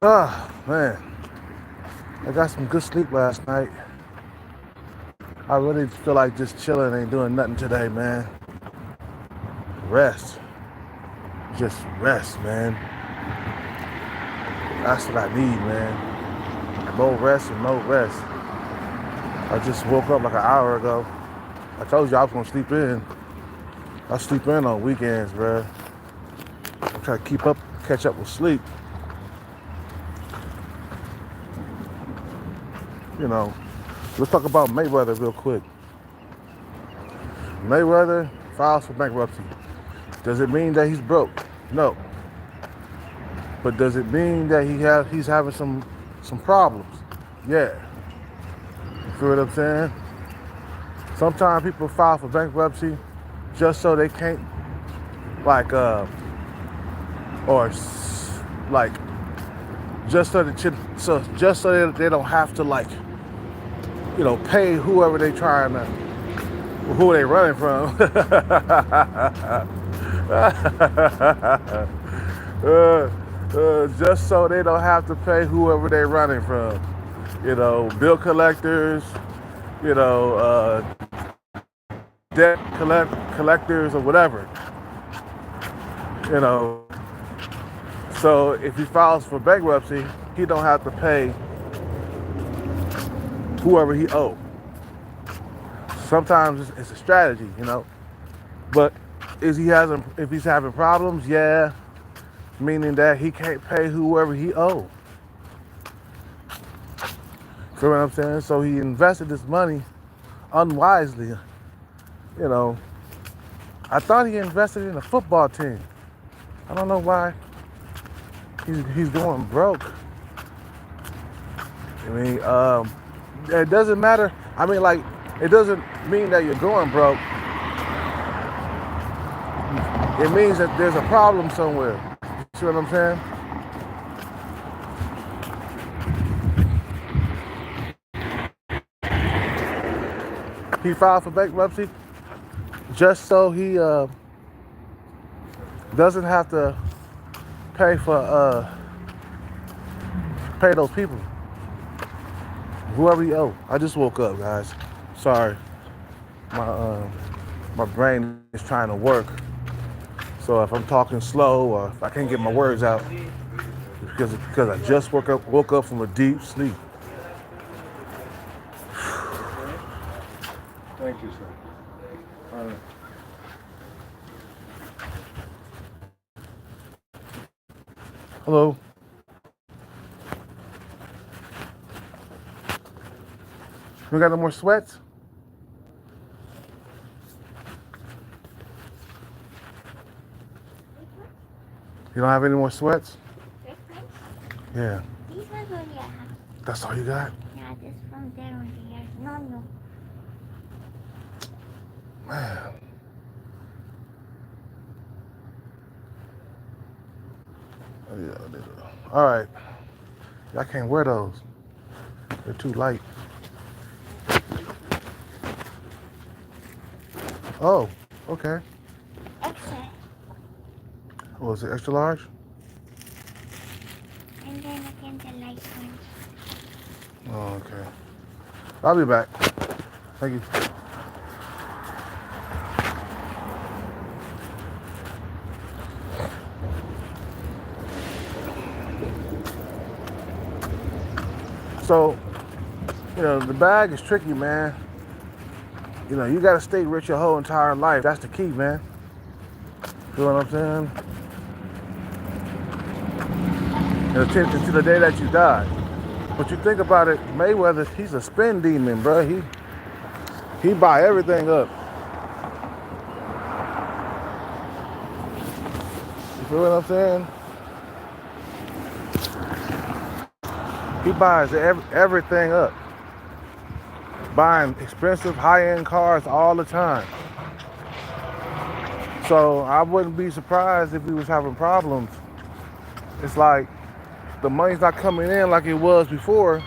Ah, man. I got some good sleep last night. I really feel like just chilling, ain't doing nothing today, man. Rest. Just rest, man. That's what I need, man. More rest and no rest. I just woke up like an hour ago. I told you I was gonna sleep in. I sleep in on weekends, bro. I try to catch up with sleep. You know, let's talk about Mayweather real quick. Mayweather files for bankruptcy. Does it mean that he's broke? No. But does it mean that he's having some problems? Yeah. You feel what I'm saying? Sometimes people file for bankruptcy just so they can't like or like just so that just so they don't have to like pay whoever they trying to who they running from. Just so they don't have to pay whoever they running from. Bill collectors, you know, debt collectors or whatever. So if he files for bankruptcy, he don't have to pay whoever he owe. Sometimes it's a strategy, But if he's having problems, yeah, meaning that he can't pay whoever he owe. You know what I'm saying? So he invested his money unwisely. I thought he invested in a football team. I don't know why he's going broke. It doesn't matter. It doesn't mean that you're going broke. It means that there's a problem somewhere. You see what I'm saying? He filed for bankruptcy just so he doesn't have to pay those people, whoever he owe. I just woke up, guys. Sorry, my brain is trying to work. So if I'm talking slow or if I can't get my words out, it's because I just woke up from a deep sleep. Thank you, sir. All right. Hello. We got no more sweats? You don't have any more sweats? Yeah. These ones only I have. That's all you got? Yeah, this from there only. Here. No. Man. Oh, yeah. All right. I can't wear those. They're too light. Oh, okay. Extra. Was it extra large? And then again the light ones. Oh, okay. I'll be back. Thank you. So, the bag is tricky, man. You gotta stay rich your whole entire life. That's the key, man. Feel what I'm saying? Until the day that you die. But you think about it, Mayweather, he's a spin demon, bro. He buy everything up. You feel what I'm saying? He buys everything up. Buying expensive high-end cars all the time. So I wouldn't be surprised if he was having problems. It's like the money's not coming in like it was before,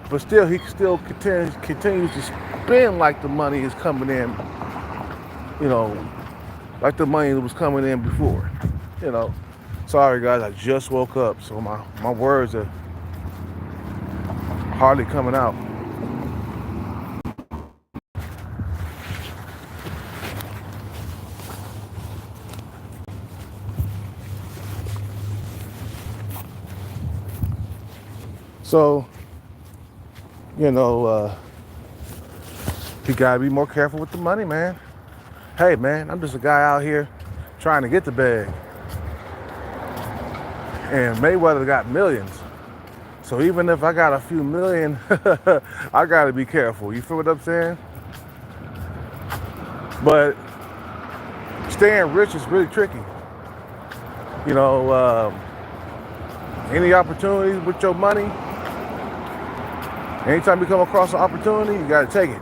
but still he still continues to spend like the money is coming in, like the money that was coming in before. Sorry guys, I just woke up, so my words are hardly coming out. So, you know, you gotta be more careful with the money, man. Hey man, I'm just a guy out here trying to get the bag. And Mayweather got millions. So even if I got a few million, I gotta be careful. You feel what I'm saying? But staying rich is really tricky. You know, any opportunities with your money, anytime you come across an opportunity, you gotta take it.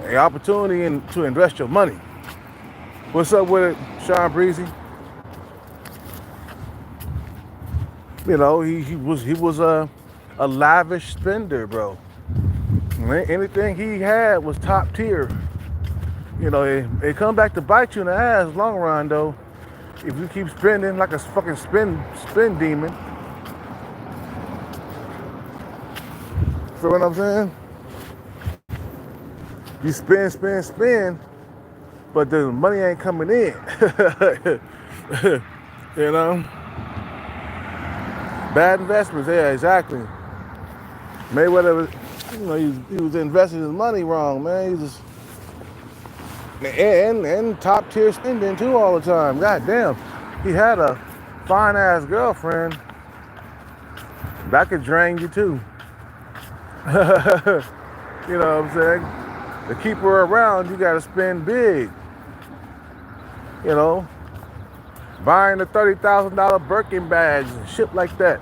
An opportunity to invest your money. What's up with it, Sean Breezy? You know, he was a lavish spender, bro. Anything he had was top tier. You know, it come back to bite you in the ass long run though. If you keep spending like a fucking spin demon. Feel what I'm saying? You spin, but the money ain't coming in. You know? Bad investments, yeah, exactly. Mayweather, you know, he was investing his money wrong, man. He just and top tier spending too all the time. God damn, he had a fine ass girlfriend. That could drain you too. You know what I'm saying? To keep her around, you gotta spend big. You know, buying the $30,000 Birkin bags and shit like that.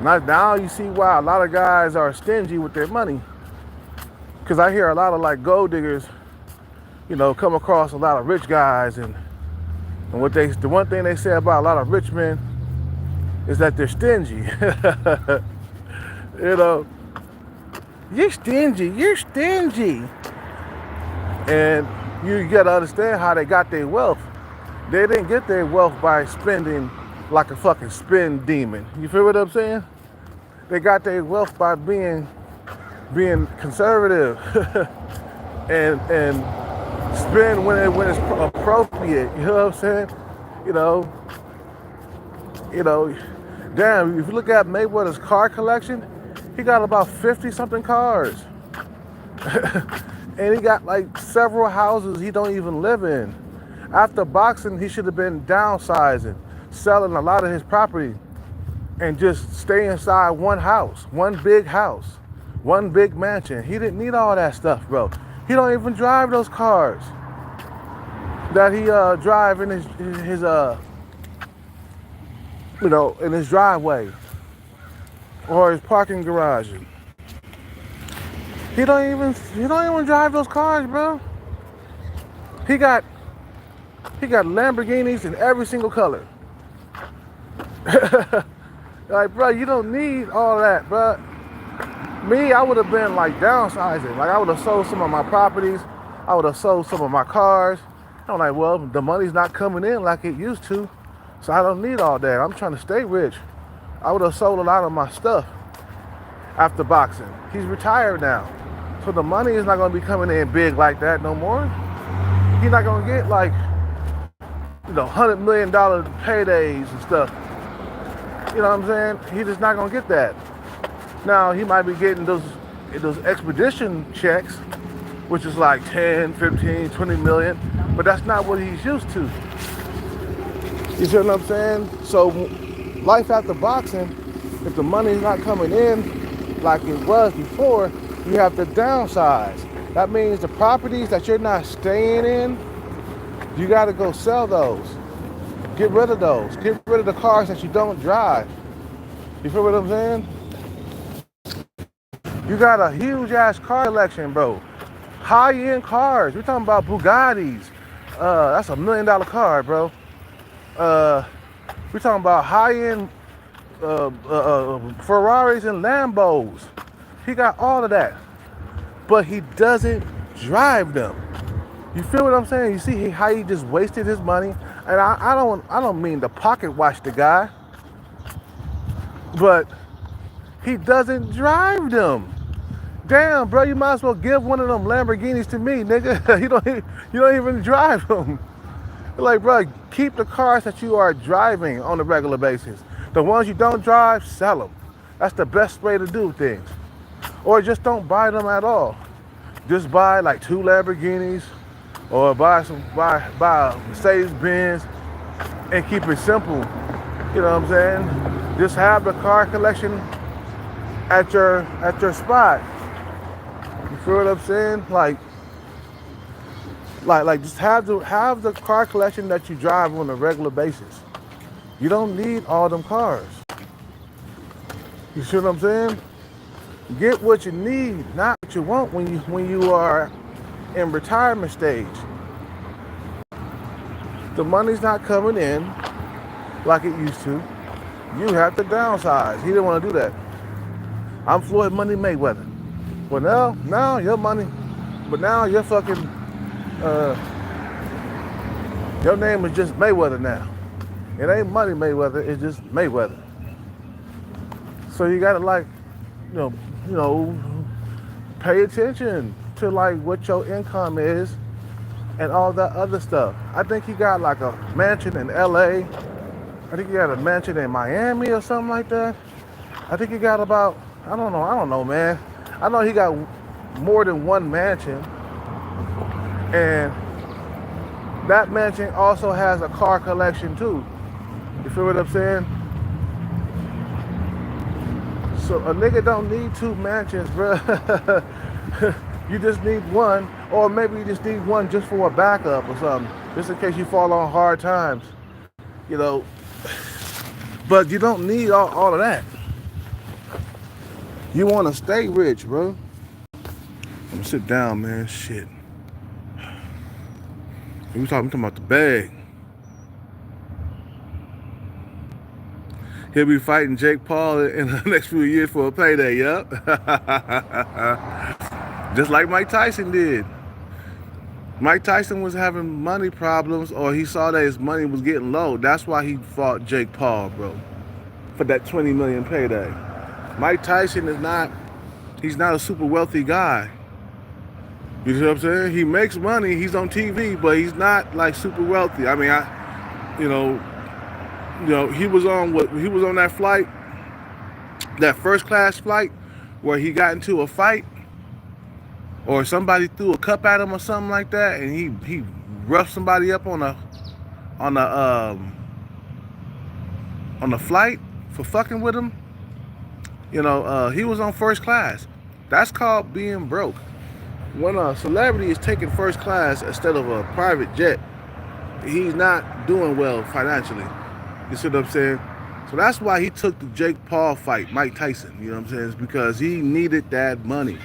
Now you see why a lot of guys are stingy with their money. Because I hear a lot of like gold diggers, you know, come across a lot of rich guys, and the one thing they say about a lot of rich men is that they're stingy. You know, you're stingy. And you gotta understand how they got their wealth. They didn't get their wealth by spending like a fucking spin demon. You feel what I'm saying? They got their wealth by being conservative and spend when it's appropriate. You know what I'm saying? You know, damn, if you look at Mayweather's car collection, he got about 50 something cars. And he got like several houses he don't even live in. After boxing, he should have been downsizing, selling a lot of his property, and just stay inside one house, one big mansion. He didn't need all that stuff, bro. He don't even drive those cars that he drive in his you know, in his driveway or his parking garage. He don't even drive those cars, bro. He got Lamborghinis in every single color. Like, bro, you don't need all that, bro. Me, I would have been like downsizing. Like, I would have sold some of my properties. I would have sold some of my cars. I'm like, well, the money's not coming in like it used to, so I don't need all that. I'm trying to stay rich. I would have sold a lot of my stuff after boxing. He's retired now, so the money is not going to be coming in big like that no more. He's not going to get like, you know, $100 million paydays and stuff. You know what I'm saying? He's just not going to get that. Now, he might be getting those expedition checks, which is like 10, 15, 20 million, but that's not what he's used to. You see what I'm saying? So, life after boxing, if the money's not coming in like it was before, you have to downsize. That means the properties that you're not staying in, you got to go sell those. Get rid of those. Get rid of the cars that you don't drive. You feel what I'm saying? You got a huge ass car collection, bro. High-end cars. We're talking about Bugattis. That's $1 million car, bro. We're talking about high-end Ferraris and Lambos. He got all of that, but he doesn't drive them. You feel what I'm saying? You see how he just wasted his money? And I don't mean to pocket watch the guy, but he doesn't drive them. Damn, bro, you might as well give one of them Lamborghinis to me, nigga. You don't even drive them. Like, bro, keep the cars that you are driving on a regular basis. The ones you don't drive, sell them. That's the best way to do things. Or just don't buy them at all. Just buy like 2 Lamborghinis, or buy a Mercedes Benz, and keep it simple. You know what I'm saying? Just have the car collection at your spot. You feel what I'm saying? Like just have the car collection that you drive on a regular basis. You don't need all them cars. You see what I'm saying? Get what you need, not what you want when you are in retirement stage. The money's not coming in like it used to. You have to downsize. He didn't want to do that. I'm Floyd Money Mayweather. Well, now your money, but now your fucking, your name is just Mayweather now. It ain't Money Mayweather, it's just Mayweather. So you gotta like, you know, pay attention to like what your income is and all that other stuff. I think he got like a mansion in LA. I think he got a mansion in Miami or something like that. I think he got about, I don't know, man. I know he got more than one mansion. And that mansion also has a car collection too. You feel what I'm saying? So a nigga don't need 2 mansions, bro. You just need one, or maybe you just need one just for a backup or something, just in case you fall on hard times, you know. But you don't need all of that. You want to stay rich, bro. I'm gonna sit down, man. Shit. We talking about the bag. He'll be fighting Jake Paul in the next few years for a payday, yup. Just like Mike Tyson did. Mike Tyson was having money problems, or he saw that his money was getting low. That's why he fought Jake Paul, bro, for that 20 million payday. Mike Tyson he's not a super wealthy guy. You know what I'm saying? He makes money, he's on TV, but he's not like super wealthy. I mean, he was on that flight, that first class flight, where he got into a fight, or somebody threw a cup at him or something like that, and he roughed somebody up on the flight for fucking with him. You know, he was on first class. That's called being broke. When a celebrity is taking first class instead of a private jet, he's not doing well financially. You see what I'm saying? So that's why he took the Jake Paul fight, Mike Tyson. You know what I'm saying? It's because he needed that money.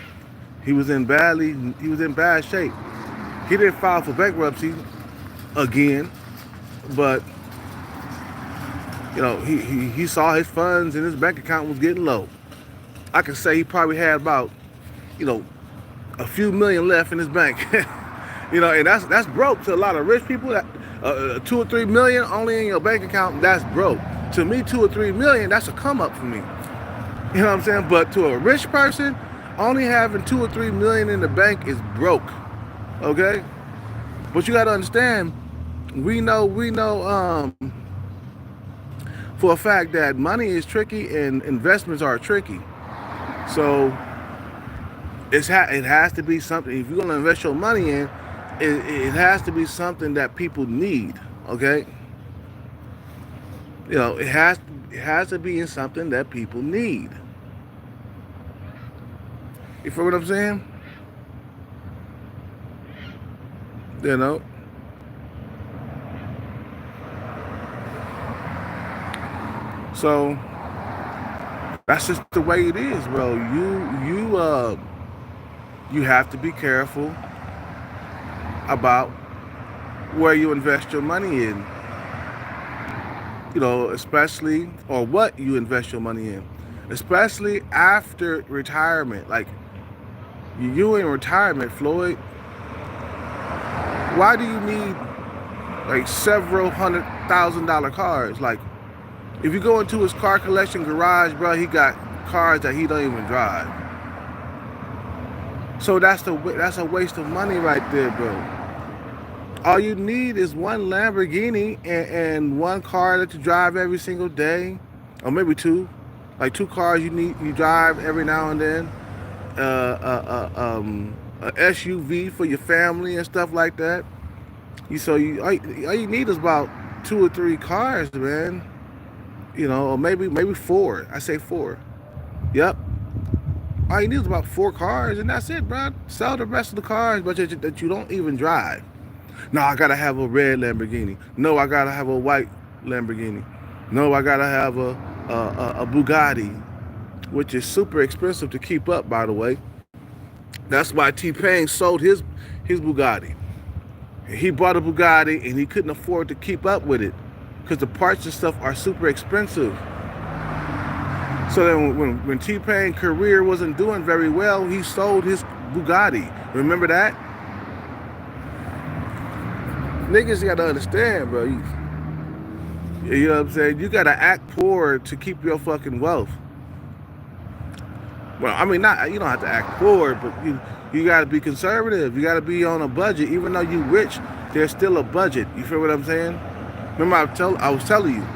He was in bad shape. He didn't file for bankruptcy again, but you know, he saw his funds and his bank account was getting low. I can say he probably had about, you know, a few million left in his bank. You know, and that's broke to a lot of rich people. That 2 or 3 million only in your bank account, that's broke. To me, 2 or 3 million, that's a come up for me. You know what I'm saying? But to a rich person, only having 2 or 3 million in the bank is broke. Okay? But you gotta understand, we know for a fact that money is tricky and investments are tricky. So it has to be something. If you're gonna invest your money in, it has to be something that people need. Okay? You know, it has to be in something that people need. You feel what I'm saying? You know? So that's just the way it is, bro. You have to be careful about where you invest your money in. You know, especially, or what you invest your money in. Especially after retirement. Like, you in retirement, Floyd, why do you need like several $100,000 cars. Like, if you go into his car collection garage, bro, he got cars that he don't even drive. So that's a waste of money right there, bro. All you need is one Lamborghini and one car that you drive every single day, or maybe two, like two cars you drive every now and then. A SUV for your family and stuff like that. All you need is about 2 or 3 cars, man. You know, or maybe 4. I say 4. Yep. All you need is about 4 cars, and that's it, bro. Sell the rest of the cars, but that you don't even drive. No, I gotta have a red Lamborghini. No, I gotta have a white Lamborghini. No, I gotta have a Bugatti, which is super expensive to keep up, by the way. That's why T-Pain sold his Bugatti. He bought a Bugatti and he couldn't afford to keep up with it because the parts and stuff are super expensive. So then when T-Pain's career wasn't doing very well, he sold his Bugatti. Remember that? Niggas gotta understand, bro. You know what I'm saying? You gotta act poor to keep your fucking wealth. Well, I mean, you don't have to act poor, but you gotta be conservative. You gotta be on a budget. Even though you rich, there's still a budget. You feel what I'm saying? Remember, I was telling you,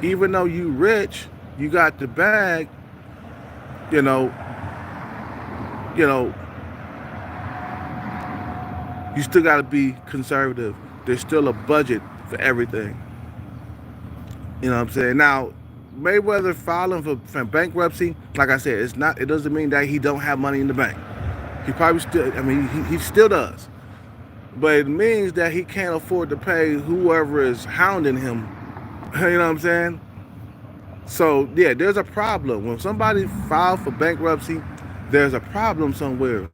even though you rich, you got the bag. You know, you still gotta be conservative. There's still a budget for everything. You know what I'm saying? Now, Mayweather filing for bankruptcy, like I said, it doesn't mean that he don't have money in the bank. He probably still, I mean, he still does. But it means that he can't afford to pay whoever is hounding him. You know what I'm saying? So, yeah, there's a problem. When somebody files for bankruptcy, there's a problem somewhere.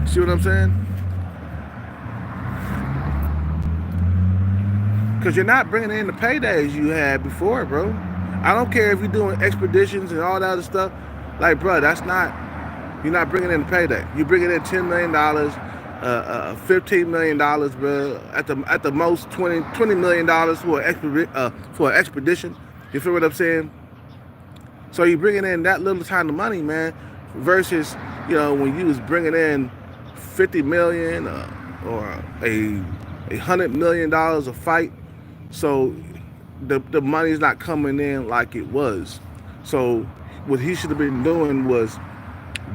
See what I'm saying? Because you're not bringing in the paydays you had before, bro. I don't care if you're doing expeditions and all that other stuff. Like, bro, you're not bringing in the payday. You're bringing in $10 million, $15 million, bro. At the most, $20 million for an expedition. You feel what I'm saying? So you're bringing in that little time of money, man, versus, when you was bringing in $50 million or $100 million a fight. So the money's not coming in like it was. So what he should have been doing was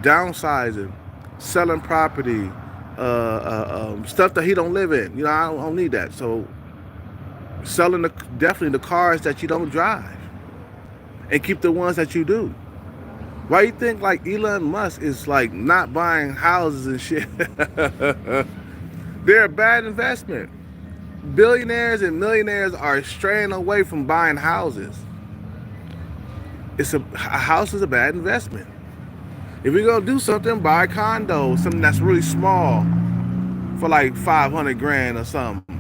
downsizing, selling property, stuff that he don't live in. I don't need that. So selling definitely the cars that you don't drive, and keep the ones that you do. Why you think like Elon Musk is like not buying houses and shit? They're a bad investment. Billionaires and millionaires are straying away from buying houses. A house is a bad investment. If you're gonna do something, buy a condo, something that's really small, for like 500 grand or something.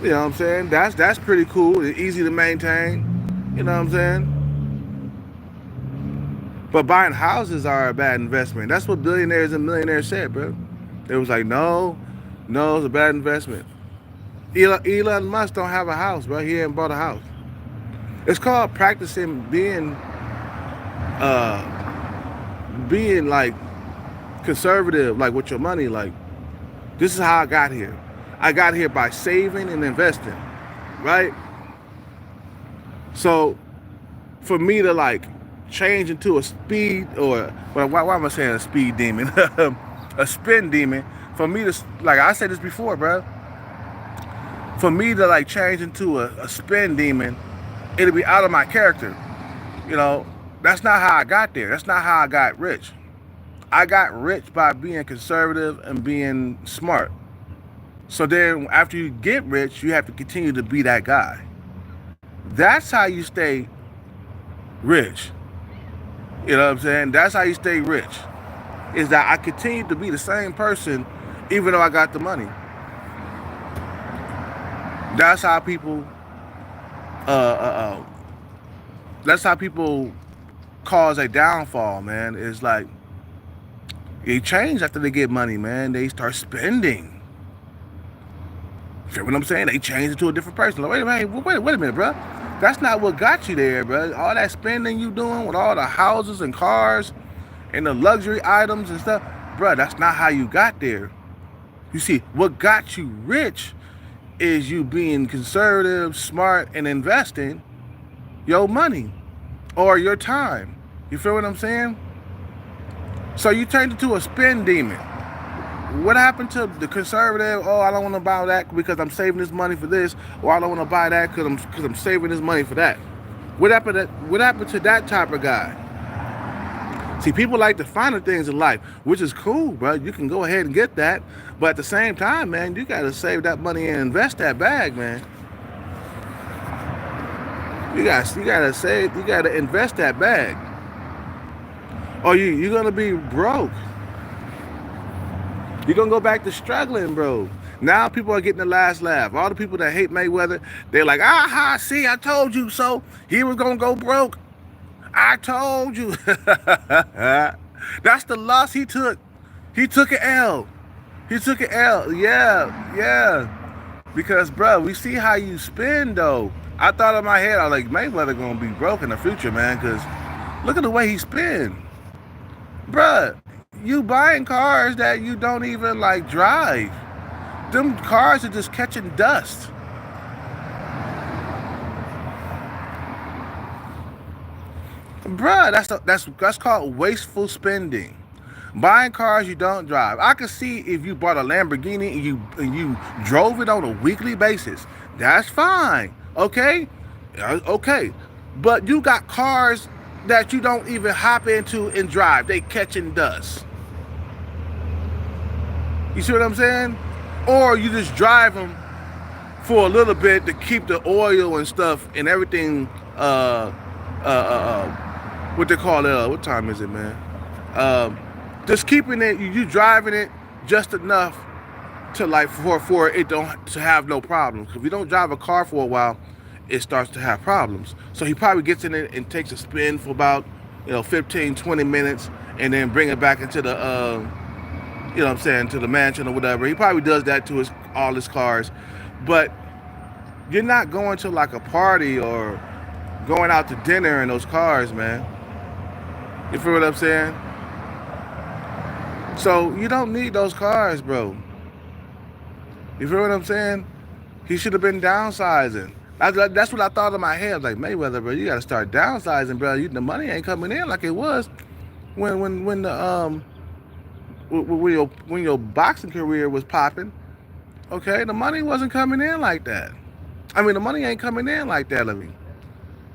You know what I'm saying? That's pretty cool. It's easy to maintain. You know what I'm saying? But buying houses are a bad investment. That's what billionaires and millionaires said, bro. It was like, no, it's a bad investment. Elon Musk don't have a house, bro. He ain't bought a house. It's called practicing being like conservative, like with your money. Like, this is how I got here. I got here by saving and investing, right? So for me to like change into a speed, or why am I saying a speed demon? A spin demon. For me to, like I said this before, bro. For me to like change into a spin demon, it'll be out of my character. That's not how I got there. That's not how I got rich. I got rich by being conservative and being smart. So then after you get rich, you have to continue to be that guy. That's how you stay rich. You know what I'm saying? That's how you stay rich. Is that I continue to be the same person even though I got the money. That's how people cause a downfall, man. It's like, They change after they get money, man. They start spending. Feel what I'm saying? They change into a different person. Like, wait a minute, bro. That's not what got you there, bro. All that spending you doing with all the houses and cars and the luxury items and stuff, bro, that's not how you got there. You see, what got you rich is you being conservative, smart, and investing your money or your time. You feel what I'm saying? So you turned into a spend demon. What happened to the conservative? Oh, I don't want to buy that because I'm saving this money for this, or I don't want to buy that because I'm saving this money for that. What happened to that type of guy? See, people like the finer things in life, which is cool, bro. You can go ahead and get that, but at the same time, man, you gotta save that money and invest that bag, man. You gotta invest that bag, or you're gonna be broke. You're gonna go back to struggling, bro. Now people are getting the last laugh. All the people that hate Mayweather, they're like, aha, see, I told you so. He was gonna go broke. I told you. That's the loss he took. He took an L. He took an L. Yeah. Because, bro, we see how you spend, though. I thought in my head, I was like, Mayweather gonna be broke in the future, man, because look at the way he spend. Bruh, you buying cars that you don't even, like, drive. Them cars are just catching dust. Bruh, that's called wasteful spending. Buying cars you don't drive. I could see if you bought a Lamborghini and you drove it on a weekly basis. That's fine. Okay? Okay. But you got cars that you don't even hop into and drive. They catching dust. You see what I'm saying? Or you just drive them for a little bit to keep the oil and stuff and everything what they call it, what time is it, man? Just keeping it, you driving it just enough to like for it to have no problems. If you don't drive a car for a while, it starts to have problems. So he probably gets in it and takes a spin for about 15, 20 minutes, and then bring it back into the you know what I'm saying, to the mansion or whatever. He probably does that to all his cars, but you're not going to like a party or going out to dinner in those cars, man. You feel what I'm saying? So you don't need those cars, bro. You feel what I'm saying? He should have been downsizing. That's what I thought in my head. Like, Mayweather, bro, you got to start downsizing, bro. The money ain't coming in like it was when your boxing career was popping. Okay, the money wasn't coming in like that. I mean, the money ain't coming in like that. I mean,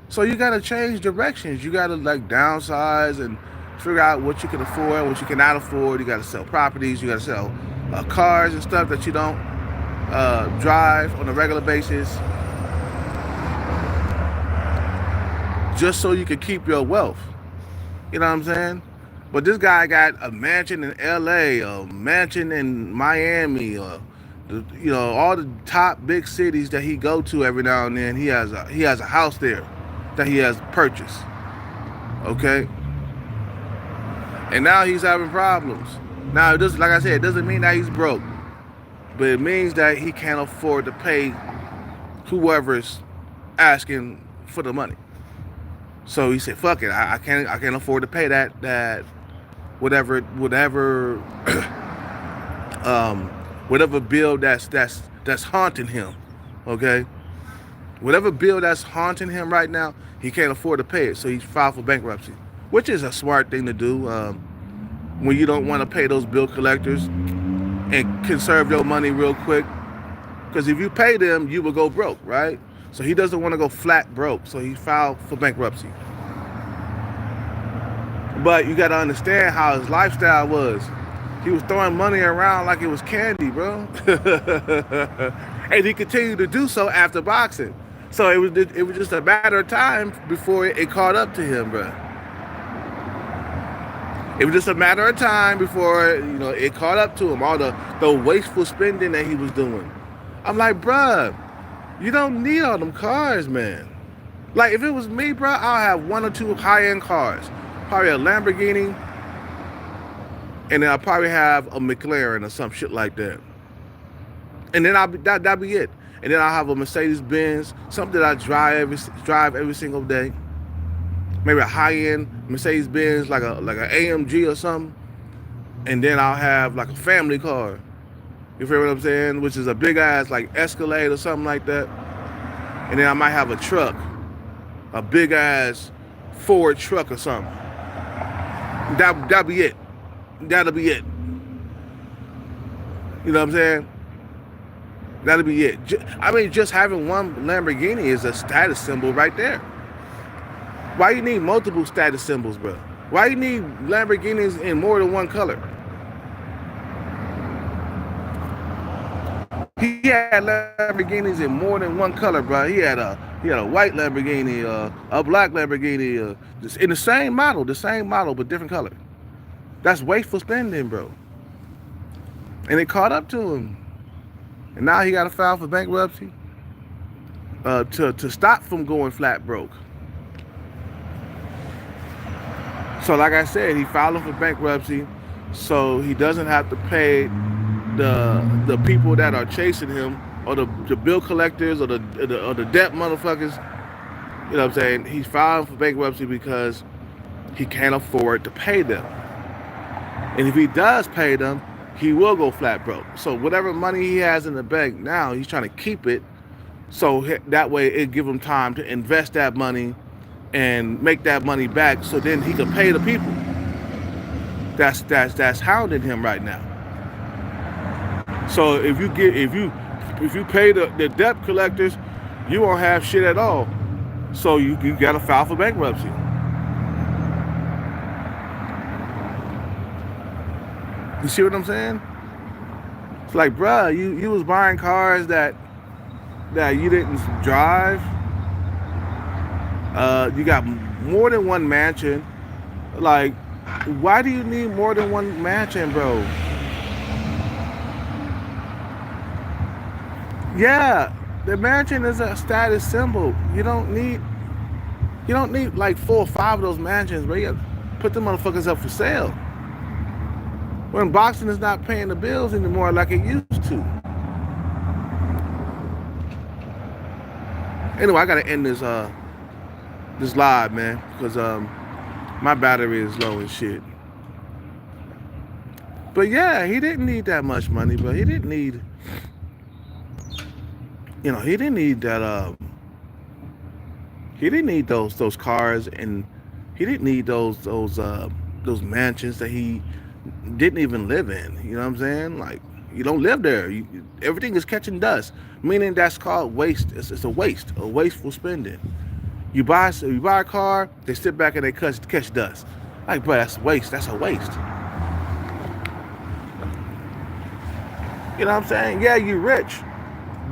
so you got to change directions. You got to like downsize and figure out what you can afford, what you cannot afford. You got to sell properties. You got to sell cars and stuff that you don't drive on a regular basis, just so you can keep your wealth. You know what I'm saying? But this guy got a mansion in LA, a mansion in Miami, all the top big cities that he go to every now and then. He has a house there that he has purchased. Okay? And now he's having problems. Now, like I said, it doesn't mean that he's broke, but it means that he can't afford to pay whoever's asking for the money. So he said, "Fuck it, I can't afford to pay that whatever whatever bill that's haunting him." Okay, whatever bill that's haunting him right now, he can't afford to pay it, so he filed for bankruptcy, which is a smart thing to do when you don't want to pay those bill collectors and conserve your money real quick. Because if you pay them, you will go broke, right? So he doesn't want to go flat broke, so he filed for bankruptcy. But you got to understand how his lifestyle was. He was throwing money around like it was candy, bro. And he continued to do so after boxing. So it was just a matter of time before it caught up to him, bro. It was just a matter of time before it caught up to him, all the wasteful spending that he was doing. I'm like, bruh, you don't need all them cars, man. Like, if it was me, bro, I'll have one or two high-end cars. Probably a Lamborghini and then I'll probably have a McLaren or some shit like that. And then that'll be it. And then I'll have a Mercedes Benz, something that I drive every single day. Maybe a high-end Mercedes Benz, like an AMG or something. And then I'll have like a family car. You feel what I'm saying? Which is a big ass like Escalade or something like that. And then I might have a truck, a big ass Ford truck or something. That'll be it. That'll be it. You know what I'm saying? That'll be it. I mean, just having one Lamborghini is a status symbol right there. Why you need multiple status symbols, bro? Why you need Lamborghinis in more than one color? He had Lamborghinis in more than one color, bro. He had a white Lamborghini, a black Lamborghini, just in the same model, but different color. That's wasteful spending, bro. And it caught up to him. And now he got to file for bankruptcy to stop from going flat broke. So like I said, he filed for bankruptcy so he doesn't have to pay the people that are chasing him, or the bill collectors, or the debt motherfuckers. You know what I'm saying? He's filing for bankruptcy because he can't afford to pay them. And if he does pay them, he will go flat broke. So whatever money he has in the bank now, he's trying to keep it, so that way it give him time to invest that money and make that money back, so then he can pay the people that's hounding him right now. So if you pay the debt collectors, you won't have shit at all. So you gotta file for bankruptcy. You see what I'm saying? It's like, bruh, you was buying cars that you didn't drive. You got more than one mansion. Like, why do you need more than one mansion, bro? Yeah, the mansion is a status symbol. You don't need like 4 or 5 of those mansions, bro. You gotta put them motherfuckers up for sale. When boxing is not paying the bills anymore like it used to. Anyway, I gotta end this live, man, because my battery is low and shit. But yeah, he didn't need that much money, but he didn't need, he didn't need that. He didn't need those cars, and he didn't need those mansions that he didn't even live in. You know what I'm saying? Like, you don't live there. Everything is catching dust, meaning that's called waste. It's a wasteful spending. You buy a car, they sit back and they catch dust. Like, bro, that's waste. That's a waste. You know what I'm saying? Yeah, you're rich,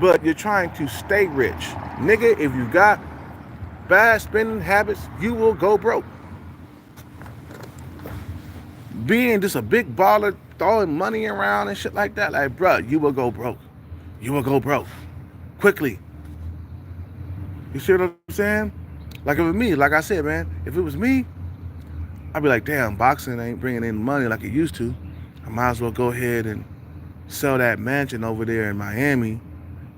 but you're trying to stay rich. Nigga, if you got bad spending habits, you will go broke. Being just a big baller, throwing money around and shit like that, like, bro, you will go broke. You will go broke. Quickly. You see what I'm saying? Like, if it was me, like I said, man, if it was me, I'd be like, damn, boxing ain't bringing in money like it used to. I might as well go ahead and sell that mansion over there in Miami,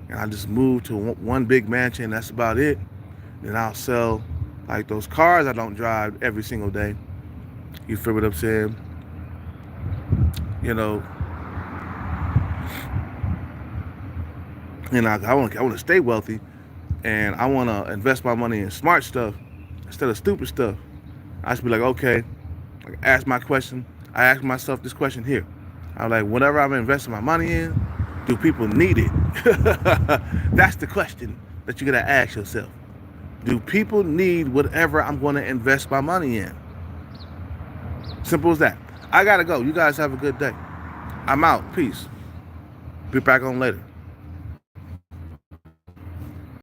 and I just move to one big mansion. That's about it. Then I'll sell like those cars I don't drive every single day. You feel what I'm saying? And I want to stay wealthy, and I want to invest my money in smart stuff instead of stupid stuff. I just be like, okay, ask my question. I ask myself this question here. I'm like, whatever I'm investing my money in, do people need it? That's the question that you gotta ask yourself. Do people need whatever I'm going to invest my money in? Simple as that. I gotta go. You guys have a good day. I'm out. Peace. Be back on later.